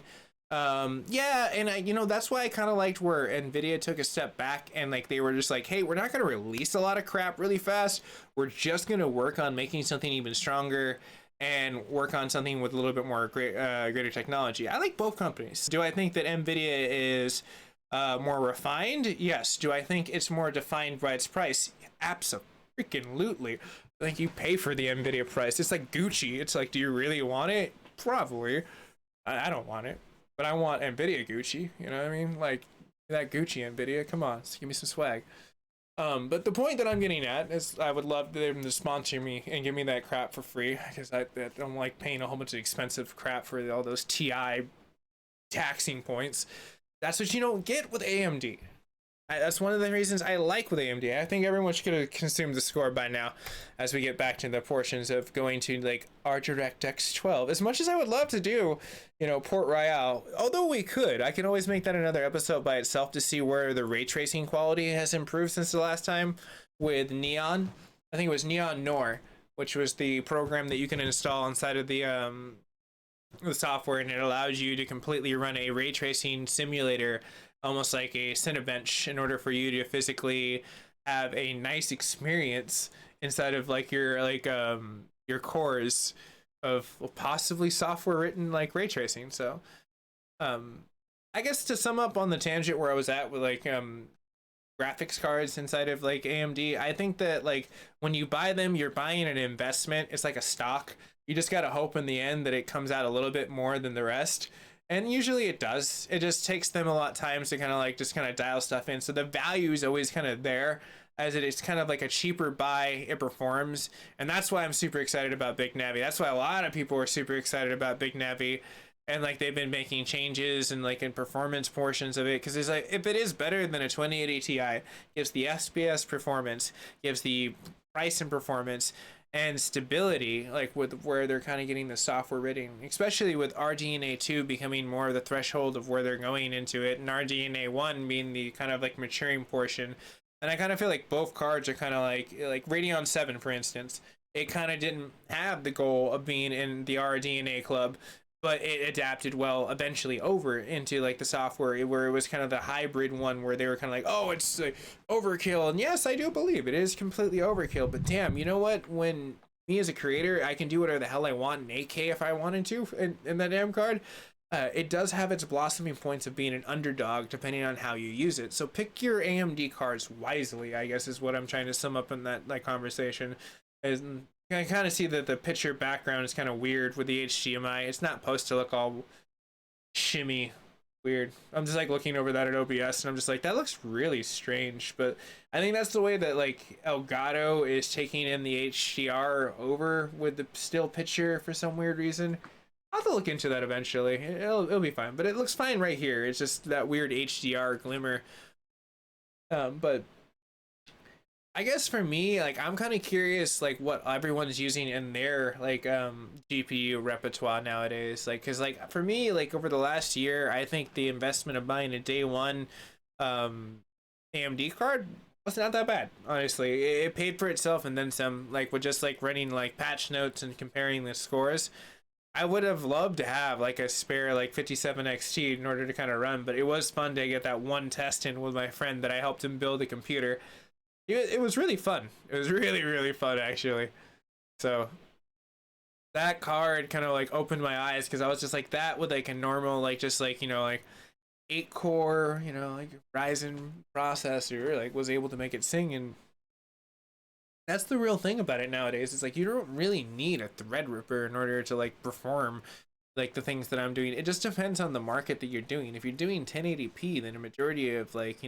Yeah, and you know, that's why I kind of liked where NVIDIA took a step back and like they were just like, hey, we're not going to release a lot of crap really fast. We're just going to work on making something even stronger and work on something with a little bit more greater technology. I like both companies. Do I think that NVIDIA is more refined? Yes. Do I think it's more defined by its price? Absolutely. I think you pay for the NVIDIA price. It's like Gucci. It's like, do you really want it? Probably. I don't want it, but I want NVIDIA Gucci. You know what I mean? Like that Gucci NVIDIA. Come on, just give me some swag. But the point that I'm getting at is I would love them to sponsor me and give me that crap for free, because I don't like paying a whole bunch of expensive crap for all those TI taxing points. That's what you don't get with AMD. That's one of the reasons I like with AMD. I think everyone should have consumed the score by now as we get back to the portions of going to like our DirectX 12. As much as I would love to do, you know, Port Royale, although we could, I can always make that another episode by itself to see where the ray tracing quality has improved since the last time with Neon. I think it was Neon Nor, which was the program that you can install inside of the software, and it allows you to completely run a ray tracing simulator, almost like a Cinebench, in order for you to physically have a nice experience inside of like your cores of possibly software written like ray tracing. So I guess to sum up on the tangent where I was at with like graphics cards inside of like AMD, I think that like when you buy them, you're buying an investment. It's like a stock. You just gotta hope in the end that it comes out a little bit more than the rest. And usually it does. It just takes them a lot of times to kind of like just kind of dial stuff in. So the value is always kind of there, as it is kind of like a cheaper buy. It performs. And that's why I'm super excited about Big Navi. That's why a lot of people are super excited about Big Navi. And like they've been making changes and like in performance portions of it. Because it's like, if it is better than a 2080 Ti, gives the FPS performance, gives the price and performance, and stability, like with where they're kind of getting the software rating, especially with RDNA 2 becoming more of the threshold of where they're going into it, and RDNA 1 being the kind of like maturing portion. And I kind of feel like both cards are kind of like Radeon 7, for instance. It kind of didn't have the goal of being in the RDNA club, but it adapted well eventually over into like the software, where it was kind of the hybrid one where they were kind of like, oh, it's like overkill. And yes, I do believe it is completely overkill, but damn, you know what? When me as a creator, I can do whatever the hell I want in 8K if I wanted to in that damn card. It does have its blossoming points of being an underdog depending on how you use it. So pick your AMD cards wisely, I guess is what I'm trying to sum up in that like conversation. I kind of see that the picture background is kind of weird with the HDMI. It's not supposed to look all shimmy weird. I'm just like looking over that at OBS and I'm just like, that looks really strange. But I think that's the way that like Elgato is taking in the HDR over with the still picture for some weird reason. I'll have to look into that eventually. It'll be fine. But it looks fine right here. It's just that weird HDR glimmer. But I guess for me, like, I'm kind of curious, like, what everyone's using in their, like, GPU repertoire nowadays. Like, because, like, for me, like, over the last year, I think the investment of buying a day one AMD card was not that bad, honestly. It paid for itself and then some, like, with just, like, running, like, patch notes and comparing the scores. I would have loved to have like a spare like 57 XT in order to kind of run, but it was fun to get that one test in with my friend that I helped him build a computer. It was really fun. It was really fun actually. So that card kind of like opened my eyes because I was just like that with like a normal like just like like 8 core like Ryzen processor like was able to make it sing. And that's the real thing about it nowadays. It's like you don't really need a Theadripper in order to like perform like the things that I'm doing. It just depends on the market that you're doing. If you're doing 1080p, then a majority of like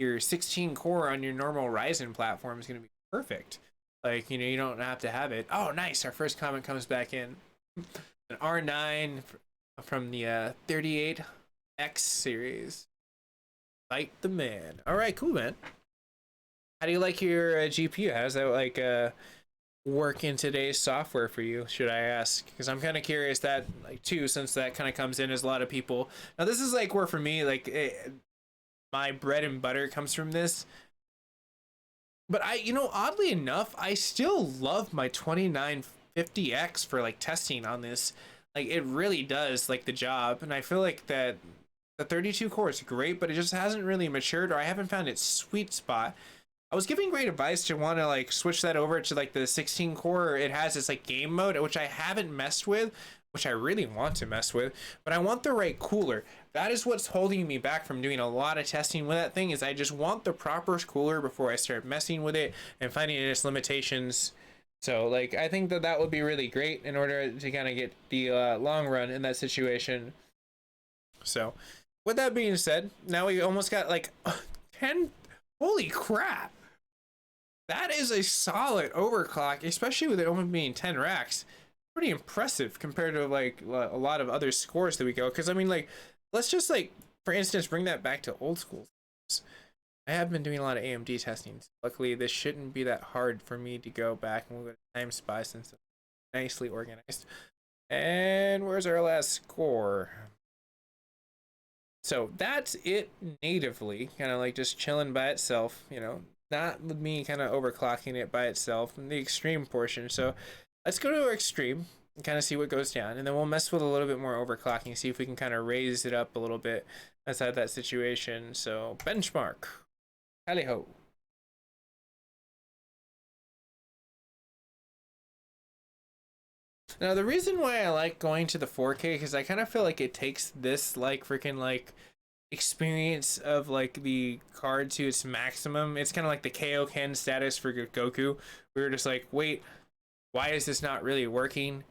your 16 core on your normal Ryzen platform is going to be perfect. Like you don't have to have it. Oh nice, our first comment comes back in. An R9 from the 38X series. Fight the man. All right, cool, man. How do you like your GPU? How does that like work in today's software for you, should I ask? Because I'm kind of curious that like too, since that kind of comes in as a lot of people. Now this is like where for me like my bread and butter comes from this. But I oddly enough, I still love my 2950X for like testing on this. Like it really does like the job, and I feel like that the 32 core is great, but it just hasn't really matured, or I haven't found its sweet spot. I was giving great advice to want to like switch that over to like the 16 core. It has this like game mode, which I haven't messed with, which I really want to mess with, but I want the right cooler. That is what's holding me back from doing a lot of testing with that thing, is I just want the proper cooler before I start messing with it and finding its limitations. So like I think that that would be really great in order to kind of get the long run in that situation. So with that being said, now we almost got like 10. Holy crap, that is a solid overclock, especially with it only being 10 racks. Pretty impressive compared to like a lot of other scores that we go. Because I mean, like, let's just like, for instance, bring that back to old school. I have been doing a lot of AMD testing. Luckily, this shouldn't be that hard for me to go back and we'll go to time spy since it's nicely organized. And where's our last score? So that's it natively, kind of like just chilling by itself, not with me kind of overclocking it by itself in the extreme portion. So let's go to our extreme and kind of see what goes down, and then we'll mess with a little bit more overclocking, see if we can kind of raise it up a little bit outside that situation. So benchmark, tally ho. Now the reason why I like going to the 4K, because I kind of feel like it takes this like freaking like experience of like the card to its maximum. It's kind of like the Kaioken status for Goku. We were just like, wait, why is this not really working?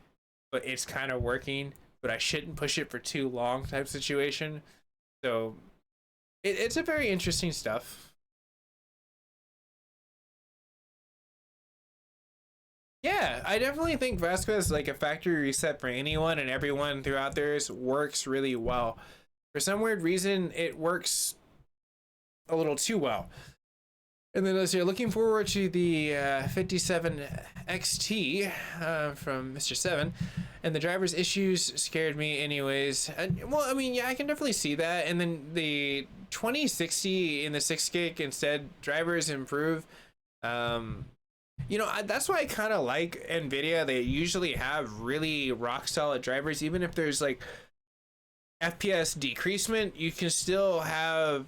But it's kind of working, but I shouldn't push it for too long type situation. So it's a very interesting stuff. Yeah, I definitely think Vasquez, like a factory reset for anyone and everyone throughout theirs, works really well. For some weird reason, it works a little too well. And then as you're looking forward to the 57 XT from Mr. 7, and the driver's issues scared me anyways. Well, I mean, yeah, I can definitely see that. And then the 2060 in the 6 gig instead, drivers improve. That's why I kind of like NVIDIA. They usually have really rock solid drivers. Even if there's like FPS decreasement, you can still have,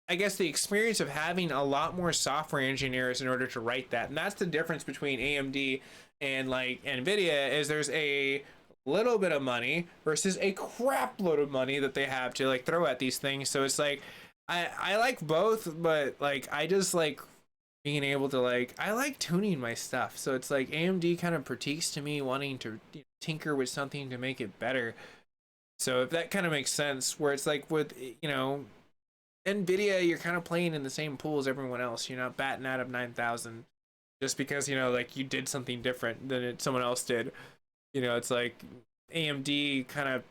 I guess, the experience of having a lot more software engineers in order to write that. And that's the difference between AMD and like NVIDIA, is there's a little bit of money versus a crap load of money that they have to like throw at these things. So it's like, I like both, but like I just like being able to like, I like tuning my stuff. So it's like AMD kind of critiques to me wanting to tinker with something to make it better. So if that kind of makes sense, where it's like with NVIDIA, you're kind of playing in the same pool as everyone else. You're not batting out of 9,000 just because like you did something different than someone else did. It's like AMD kind of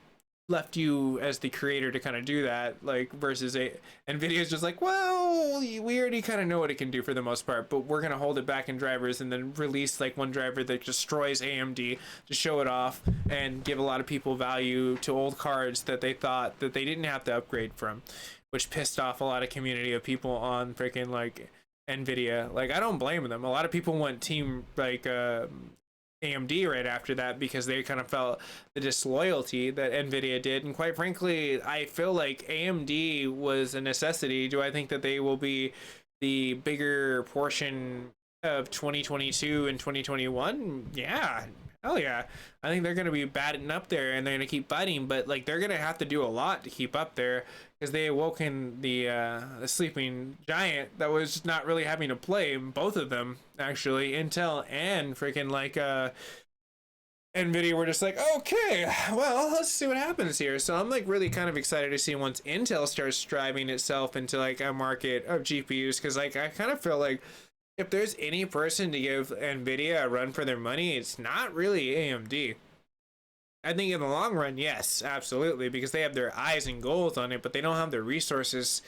left you as the creator to kind of do that, like, versus NVIDIA is just like, well, we already kind of know what it can do for the most part, but we're gonna hold it back in drivers and then release like one driver that destroys AMD to show it off and give a lot of people value to old cards that they thought that they didn't have to upgrade from, which pissed off a lot of community of people on freaking like NVIDIA. Like, I don't blame them. A lot of people want team like AMD right after that because they kind of felt the disloyalty that Nvidia did. And quite frankly, I feel like AMD was a necessity. Do I think that they will be the bigger portion of 2022 and 2021? Yeah. Hell yeah. I think they're going to be batting up there and they're going to keep fighting, but like they're going to have to do a lot to keep up there because they awoken the sleeping giant that was not really having to play. Both of them, actually, Intel and freaking like Nvidia were just like, okay, well, let's see what happens here. So I'm like really kind of excited to see once Intel starts driving itself into like a market of GPUs because like I kind of feel like if there's any person to give Nvidia a run for their money, it's not really AMD. I think in the long run, yes, absolutely, because they have their eyes and goals on it, but they don't have the resources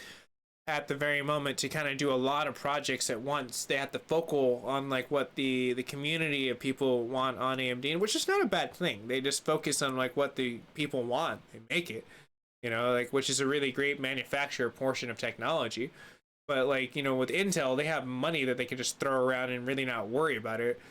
at the very moment to kind of do a lot of projects at once. They have to focal on like what the community of people want on AMD, which is not a bad thing. They just focus on like what the people want. They make it, you know, like which is a really great manufacturer portion of technology. But like, you know, with Intel, they have money that they can just throw around and really not worry about it.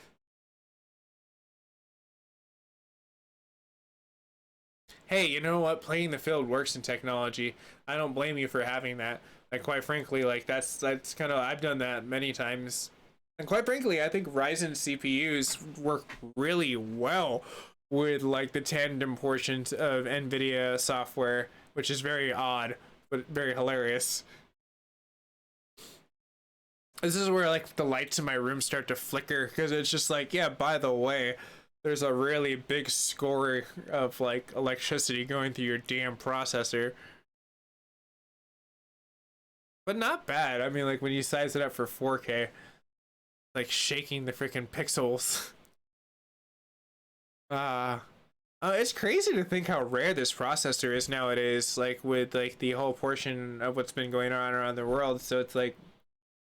Hey, you know what? Playing the field works in technology. I don't blame you for having that. Like quite frankly, like that's kind of I've done that many times. And quite frankly, I think Ryzen CPUs work really well with like the tandem portions of NVIDIA software, which is very odd, but very hilarious. This is where like the lights in my room start to flicker because it's just like, yeah, by the way, there's a really big score of like electricity going through your damn processor. But not bad. I mean, like when you size it up for 4K, like shaking the freaking pixels. It's crazy to think how rare this processor is nowadays, like with like the whole portion of what's been going on around the world. So it's like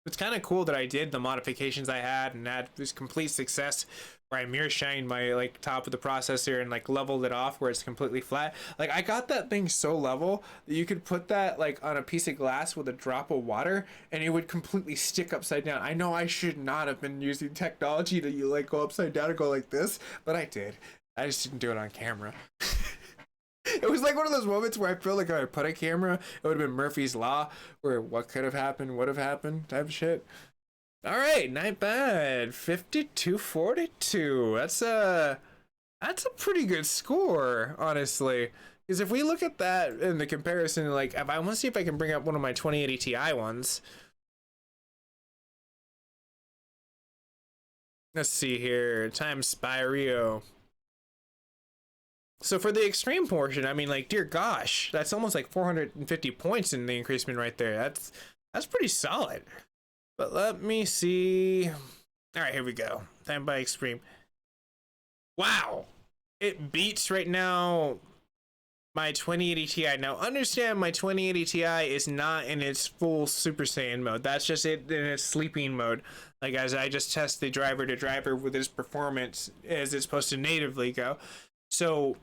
it's kind of cool that I did the modifications I had and had this complete success where I mirror shined my like top of the processor and like leveled it off where it's completely flat. Like I got that thing so level that you could put that like on a piece of glass with a drop of water and it would completely stick upside down. I know I should not have been using technology that you like go upside down and go like this, but I did. I just didn't do it on camera. It was like one of those moments where I feel like if I put a camera, it would have been Murphy's Law, where what could have happened would have happened type of shit. All right, not bad. 5242. That's a pretty good score, honestly. Because if we look at that in the comparison, like if I want to see if I can bring up one of my 2080 Ti ones. Let's see here. Times Spyrio. So for the extreme portion, I mean, like, dear gosh, that's almost like 450 points in the increasement right there. That's pretty solid. But let me see. All right, here we go. Time by extreme. Wow, it beats right now my 2080 Ti. Now, understand my 2080 Ti is not in its full Super Saiyan mode. That's just it in its sleeping mode. Like, as I just test the driver to driver with its performance as it's supposed to natively go. So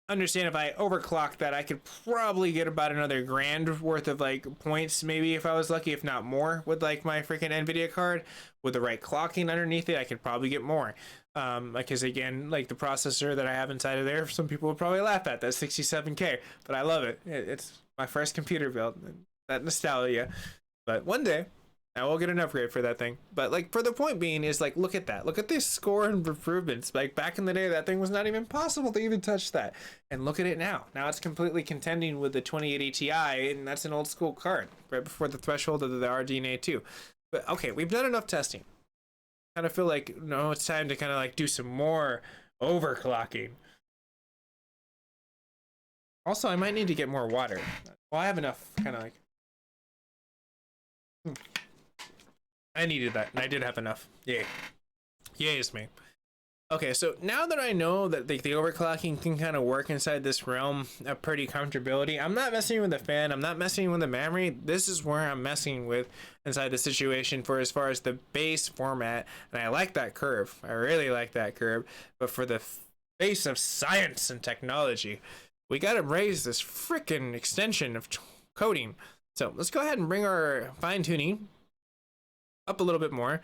understand if I overclock that, I could probably get about another grand worth of like points, maybe if I was lucky, if not more, with like my freaking Nvidia card. With the right clocking underneath it, I could probably get more. Because again, like the processor that I have inside of there, some people would probably laugh at that 67K, but I love it. It's my first computer build, that nostalgia. But one day I will get an upgrade for that thing. But like for the point being is like, look at that. Look at this score and improvements. Like back in the day, that thing was not even possible to even touch that. And look at it now. Now it's completely contending with the 2080 Ti, and that's an old school card right before the threshold of the RDNA 2. But okay, we've done enough testing. Kind of feel like, no, it's time to kind of like do some more overclocking. Also, I might need to get more water. Well, I have enough kind of like... I needed that, and I did have enough. Yay. Yay is me. Okay, so now that I know that the overclocking can kind of work inside this realm of pretty comfortability, I'm not messing with the fan, I'm not messing with the memory. This is where I'm messing with inside the situation for as far as the base format. And I like that curve. I really like that curve. But for the face of science and technology, we got to raise this freaking extension of coding. So let's go ahead and bring our fine tuning up a little bit more.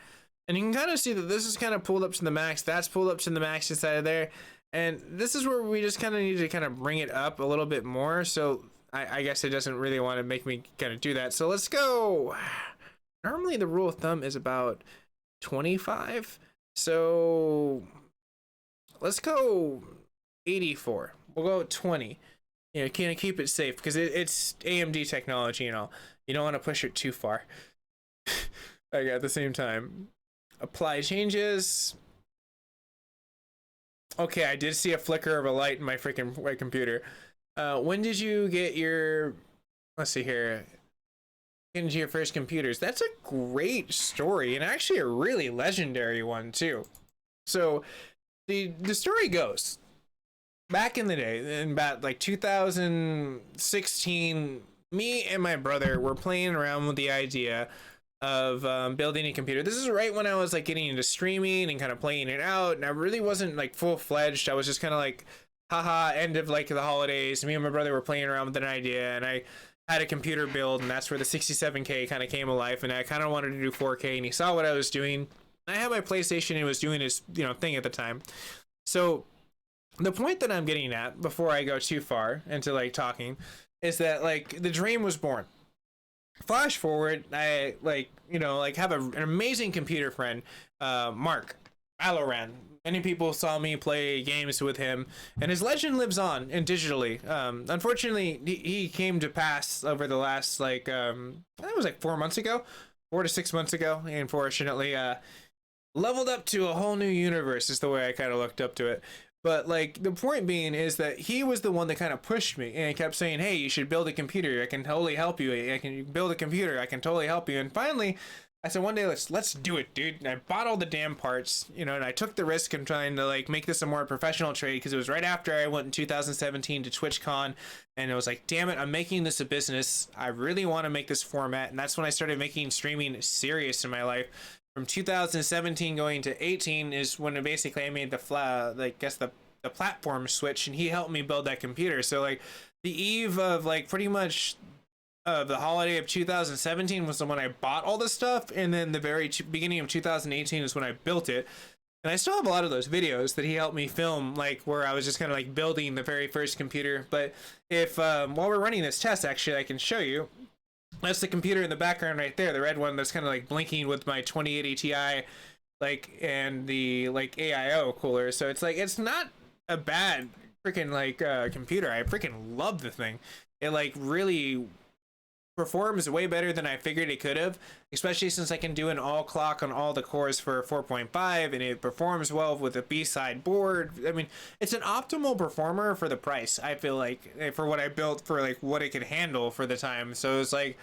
And you can kind of see that this is kind of pulled up to the max. That's pulled up to the max inside of there. And this is where we just kind of need to kind of bring it up a little bit more. So I guess it doesn't really want to make me kind of do that. So let's go. Normally the rule of thumb is about 25. So let's go 84. We'll go 20. You know, kind of keep it safe because it's AMD technology, you know. You don't want to push it too far. Like at the same time. Apply changes. Okay, I did see a flicker of a light in my freaking white computer. When did you get your, let's see here, into your first computers? That's a great story and actually a really legendary one too. So the story goes, back in the day, in about like 2016, me and my brother were playing around with the idea of building a computer. This is right when I was like getting into streaming and kind of playing it out, and I really wasn't like full-fledged. I was just kind of like, haha, end of like the holidays. Me and my brother were playing around with an idea, and I had a computer build, and that's where the 67K kind of came alive, and I kind of wanted to do 4K, and he saw what I was doing. I had my PlayStation and was doing his, you know, thing at the time. So the point that I'm getting at before I go too far into like talking is that like the dream was born. Flash forward, I like, you know, like have an amazing computer friend, Mark Valorant. Many people saw me play games with him, and his legend lives on and digitally. Unfortunately, he came to pass over the last like I think it was like 4 months ago, 4 to 6 months ago. Unfortunately, leveled up to a whole new universe is the way I kind of looked up to it. But like the point being is that he was the one that kind of pushed me and kept saying, hey, you should build a computer. I can totally help you. I can build a computer. I can totally help you. And finally, I said one day, let's do it, dude. And I bought all the damn parts, you know, and I took the risk of trying to like make this a more professional trade because it was right after I went in 2017 to TwitchCon, and it was like, damn it, I'm making this a business. I really want to make this format, and that's when I started making streaming serious in my life. From 2017 going to 18 is when basically I made the the platform switch, and he helped me build that computer. So like the eve of like pretty much the holiday of 2017 was the when I bought all the stuff, and then the very beginning of 2018 is when I built it. And I still have a lot of those videos that he helped me film, like where I was just kind of like building the very first computer. But if while we're running this test, actually I can show you. That's the computer in the background right there, the red one that's kind of like blinking with my 2080 Ti, like, and the like A.I.O cooler. So it's like, it's not a bad freaking like computer. I freaking love the thing. It like really performs way better than I figured it could have, especially since I can do an all clock on all the cores for 4.5, and it performs well with a B-side board. I mean, it's an optimal performer for the price, I feel like, for what I built, for like what it could handle for the time. So it's like,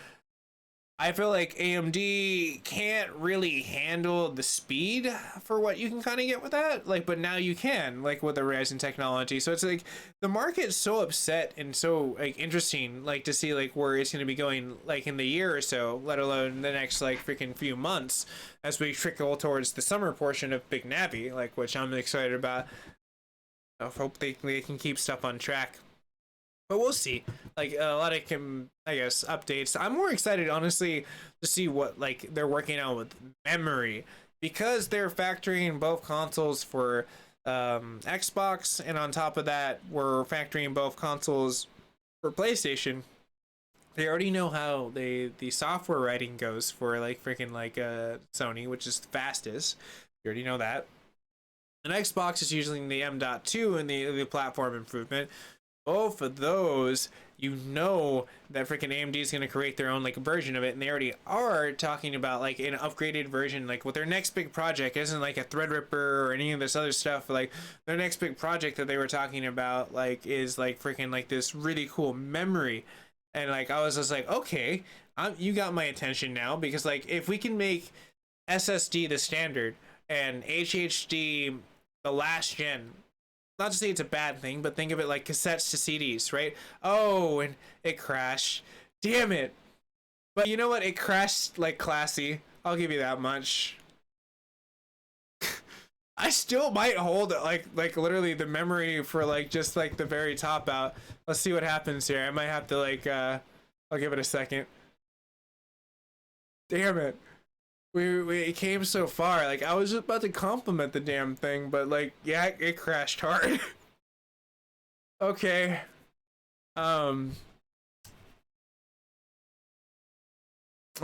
I feel like AMD can't really handle the speed for what you can kind of get with that, like, but now you can, like, with the Ryzen technology. So it's like the market's so upset and so like interesting, like to see like where it's going to be going, like in the year or so, let alone the next like freaking few months as we trickle towards the summer portion of Big Navi, like, which I'm excited about. I hope they can keep stuff on track. But we'll see. Like a lot of, I guess, updates. I'm more excited, honestly, to see what like they're working on with memory, because they're factoring both consoles for Xbox, and on top of that, we're factoring both consoles for PlayStation. They already know how the software writing goes for like freaking like Sony, which is the fastest. You already know that. And Xbox is using the M.2 and the platform improvement. Both of those, you know that freaking AMD is going to create their own like version of it, and they already are talking about like an upgraded version, like with their next big project isn't like a Threadripper or any of this other stuff. Like their next big project that they were talking about like is like freaking like this really cool memory. And like I was just like, okay, you got my attention now, because like if we can make SSD the standard and HHD the last gen, not to say it's a bad thing, but think of it like cassettes to CDs, right? Oh, and it crashed. Damn it. But you know what? It crashed like classy. I'll give you that much. I still might hold like literally the memory for like just like the very top out. Let's see what happens here. I might have to like I'll give it a second. Damn it. we came so far. Like, I was just about to compliment the damn thing, but like, yeah, it crashed hard. Okay. Let's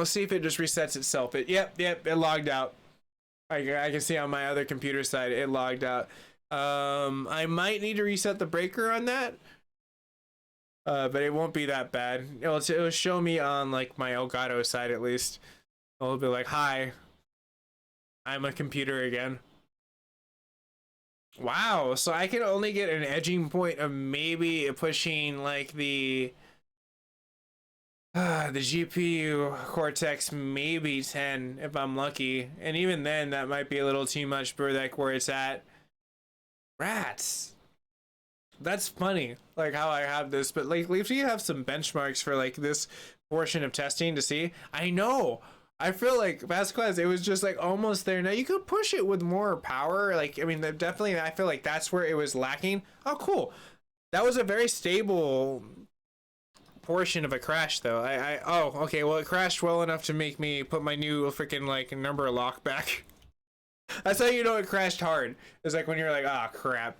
see if it just resets itself. Yep, it logged out. I can see on my other computer side it logged out. I might need to reset the breaker on that. But it won't be that bad. It'll show me on like my Elgato side at least. It'll be like, hi, I'm a computer again. Wow, so I can only get an edging point of maybe pushing like the GPU Cortex maybe 10 if I'm lucky, and even then that might be a little too much for like where it's at. Rats. That's funny, like how I have this, but like if you have some benchmarks for like this portion of testing to see. I know. I feel like Vasquez, it was just like almost there. Now you could push it with more power. Like, I mean, definitely, I feel like that's where it was lacking. Oh, cool. That was a very stable portion of a crash, though. Oh, okay. Well, it crashed well enough to make me put my new freaking like number lock back. That's how you know it crashed hard. It's like when you're like, ah, oh, crap.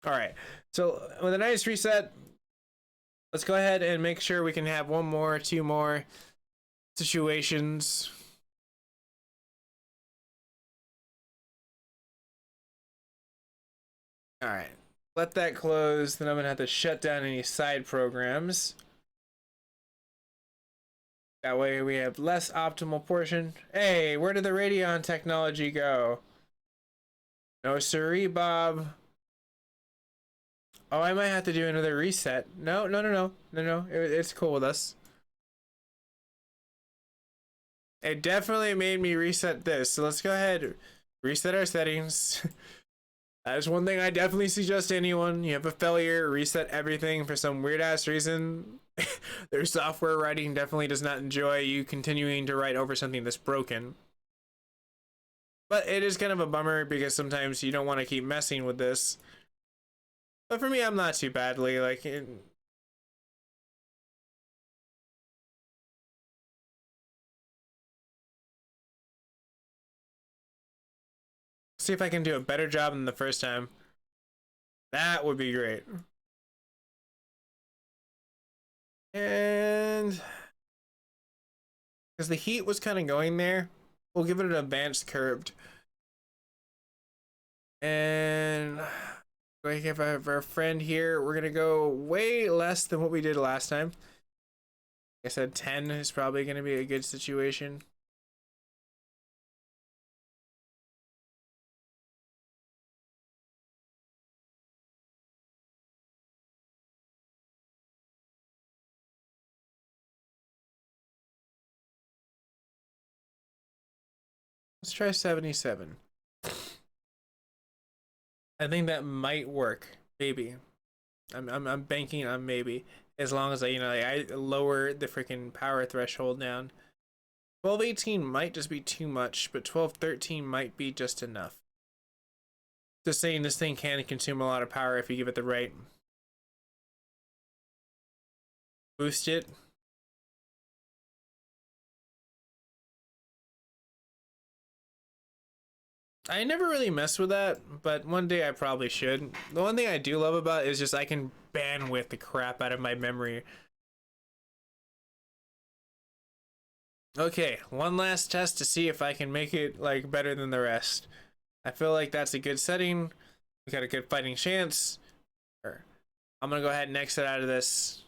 All right. So with a nice reset, let's go ahead and make sure we can have one more, two more situations. All right, let that close. Then I'm gonna have to shut down any side programs. That way we have less optimal portion. Hey, where did the Radeon technology go? No siree, Bob. Oh, I might have to do another reset. No. It's cool with us. It definitely made me reset this. So let's go ahead, reset our settings. That is one thing I definitely suggest to anyone. You have a failure, reset everything for some weird ass reason. Their software writing definitely does not enjoy you continuing to write over something that's broken. But it is kind of a bummer because sometimes you don't want to keep messing with this. But for me, I'm not too badly like see if I can do a better job than the first time. That would be great. And because the heat was kind of going there, we'll give it an advanced curved. And if I have our friend here, we're gonna go way less than what we did last time. Like I said, 10 is probably gonna be a good situation. Let's try 77. I think that might work. Maybe. I'm banking on maybe. As long as I lower the freaking power threshold down. 1218 might just be too much, but 1213 might be just enough. Just saying, this thing can consume a lot of power if you give it the right boost it. I never really mess with that, but one day I probably should. The one thing I do love about it is just I can bandwidth the crap out of my memory. Okay, one last test to see if I can make it like better than the rest. I feel like that's a good setting. We got a good fighting chance. I'm gonna go ahead and exit out of this.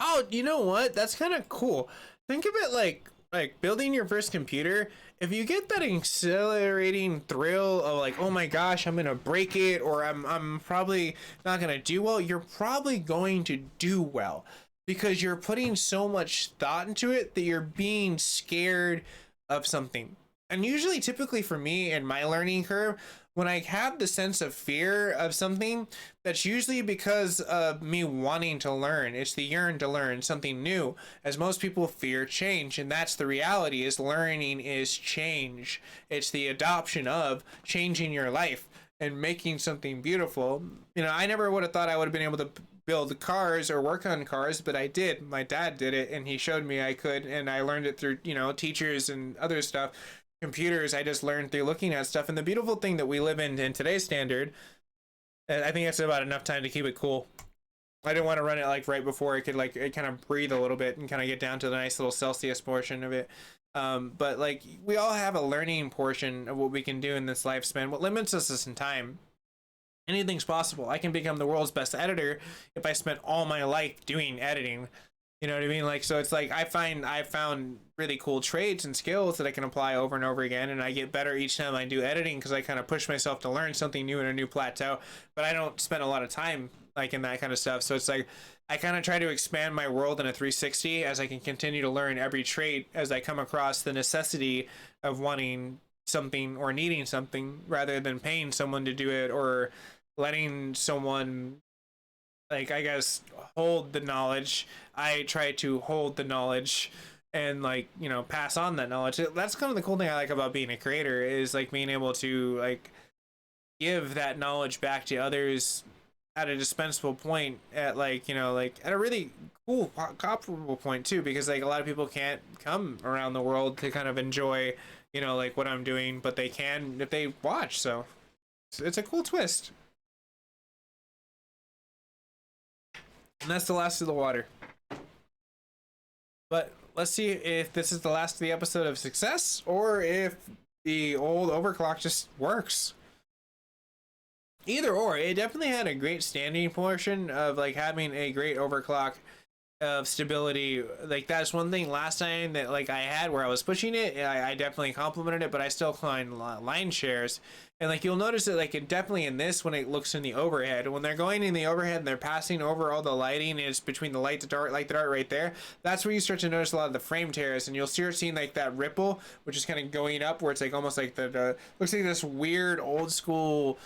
Oh, you know what? That's kind of cool. Think of it like building your first computer. If you get that exhilarating thrill of like, oh my gosh, I'm gonna break it, or I'm probably not gonna do well, you're probably going to do well because you're putting so much thought into it that you're being scared of something. And usually, typically for me and my learning curve, when I have the sense of fear of something, that's usually because of me wanting to learn. It's the yearn to learn something new, as most people fear change, and that's the reality. Is learning is change. It's the adoption of changing your life and making something beautiful. You know, I never would have thought I would have been able to build cars or work on cars, but I did. My dad did it, and he showed me I could, and I learned it through, you know, teachers and other stuff. Computers, I just learned through looking at stuff. And the beautiful thing that we live in today's standard, I think that's about enough time to keep it cool. I didn't want to run it like right before it could like it kind of breathe a little bit and kind of get down to the nice little Celsius portion of it. But like we all have a learning portion of what we can do in this lifespan. What limits us is in time. Anything's possible. I can become the world's best editor if I spent all my life doing editing. You know what I mean? Like, so it's like I found really cool traits and skills that I can apply over and over again, and I get better each time I do editing because I kind of push myself to learn something new in a new plateau. But I don't spend a lot of time like in that kind of stuff. So it's like I kind of try to expand my world in a 360 as I can continue to learn every trait as I come across the necessity of wanting something or needing something, rather than paying someone to do it or letting someone, like, I guess, hold the knowledge. I try to hold the knowledge and, like, you know, pass on that knowledge. That's kind of the cool thing I like about being a creator, is like being able to like give that knowledge back to others at a dispensable point, at like, you know, like at a really cool comparable point too, because like a lot of people can't come around the world to kind of enjoy, you know, like what I'm doing, but they can if they watch. So it's a cool twist. And that's the last of the water. But let's see if this is the last of the episode of success, or if the old overclock just works. Either or, it definitely had a great standing portion of like having a great overclock of stability. Like that's one thing last time that like I had where I was pushing it, I definitely complimented it, but I still climbed line shares. And like you'll notice that like it definitely in this, when it looks in the overhead, when they're going in the overhead and they're passing over all the lighting, and it's between the light to dark, like the dark right there, that's where you start to notice a lot of the frame tears, and you'll start seeing like that ripple, which is kind of going up, where it's like almost like the looks like this weird old school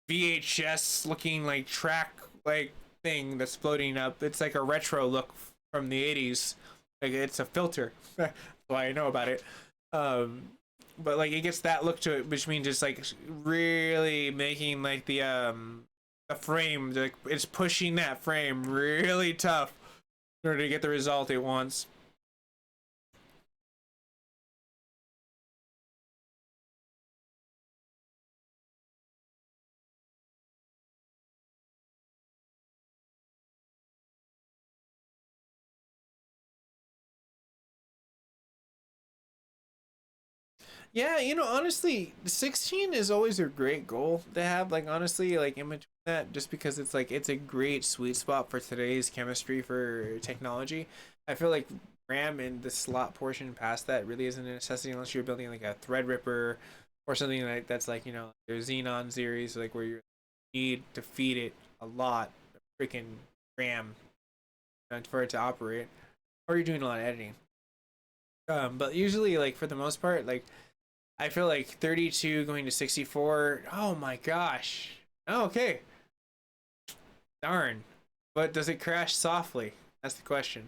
VHS looking like track like thing that's floating up. It's like a retro look from the 80s. Like it's a filter. That's why I know about it. But like it gets that look to it, which means it's like really making like the frame, like it's pushing that frame really tough in order to get the result it wants. Yeah, you know, honestly, 16 is always a great goal to have. Like, honestly, like in between that, just because it's like it's a great sweet spot for today's chemistry for technology. I feel like RAM and the slot portion past that really isn't a necessity unless you're building like a Threadripper or something like that's like, you know, their Xenon series, like where you need to feed it a lot of freaking RAM for it to operate, or you're doing a lot of editing. But usually, like for the most part, like I feel like 32 going to 64. Oh my gosh. Oh, okay. Darn. But does it crash softly? That's the question.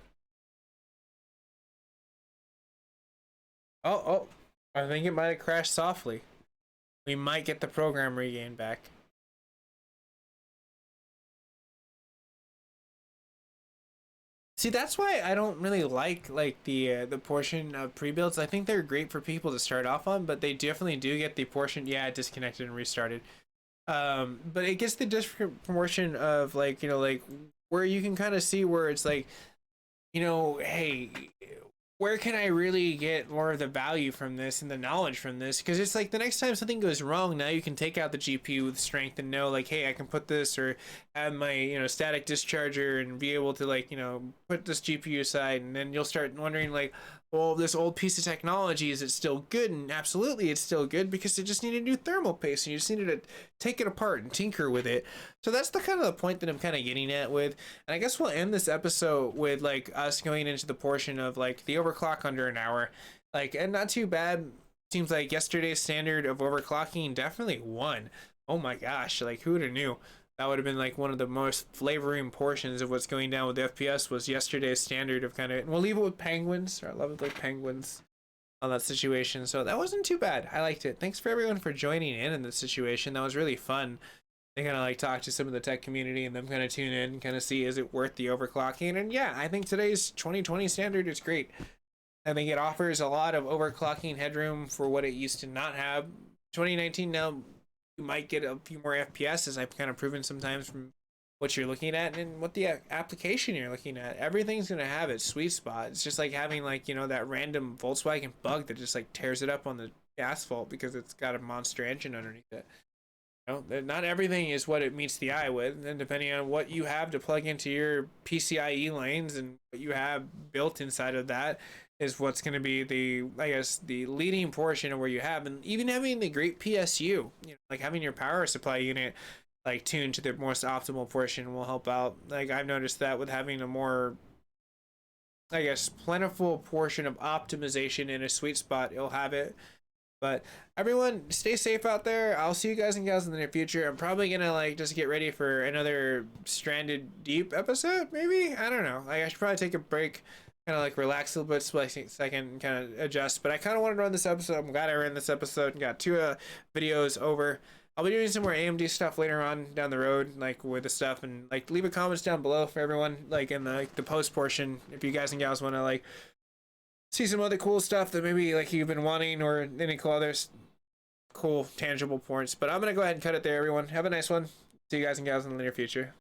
Oh. I think it might have crashed softly. We might get the program regained back. See, that's why I don't really like the portion of pre-builds. I think they're great for people to start off on, but they definitely do get the portion. Yeah, it disconnected and restarted. But it gets the different portion of like, you know, like where you can kind of see where it's like, you know, hey, where can I really get more of the value from this and the knowledge from this? Because it's like the next time something goes wrong, now you can take out the GPU with strength and know like, hey, I can put this, or have my, you know, static discharger and be able to like, you know, put this GPU aside, and then you'll start wondering like, well, this old piece of technology, is it still good? And absolutely it's still good, because it just needed new thermal paste and you just needed to take it apart and tinker with it. So that's the kind of the point that I'm kind of getting at with. And I guess we'll end this episode with like us going into the portion of like the overclock under an hour, like, and not too bad. seems like yesterday's standard of overclocking definitely won. Oh my gosh, like who would have knew? That would have been like one of the most flavoring portions of what's going down with FPS was yesterday's standard of kind of, and we'll leave it with penguins. I love it like penguins on that situation. So that wasn't too bad. I liked it. Thanks for everyone for joining in this situation. That was really fun. They kind of like talk to some of the tech community and them kind of tune in and kind of see is it worth the overclocking. And yeah, I think today's 2020 standard is great. I think it offers a lot of overclocking headroom for what it used to not have. 2019 now you might get a few more FPS, as I've kind of proven sometimes from what you're looking at and what the application you're looking at. Everything's gonna have its sweet spot. It's just like having like, you know, that random Volkswagen bug that just like tears it up on the asphalt because it's got a monster engine underneath it. You know, not everything is what it meets the eye with, and depending on what you have to plug into your PCIe lanes and what you have built inside of that is what's going to be the, I guess, the leading portion of where you have. And even having the great PSU, you know, like having your power supply unit like tuned to the most optimal portion will help out. Like I've noticed that with having a more, I guess, plentiful portion of optimization in a sweet spot, you'll have it. But everyone, stay safe out there. I'll see you guys and gals in the near future. I'm probably gonna like just get ready for another Stranded Deep episode, maybe. I don't know. Like I should probably take a break, kind of like relax a little bit, so I can kind of adjust. But I kind of wanted to run this episode. I'm glad I ran this episode and got 2 videos over. I'll be doing some more AMD stuff later on down the road, like with the stuff, and like leave a comments down below for everyone, like in the post portion, if you guys and gals want to like see some other cool stuff that maybe like you've been wanting, or any cool others, cool tangible points. But I'm gonna go ahead and cut it there, everyone. Have a nice one. See you guys and gals in the near future.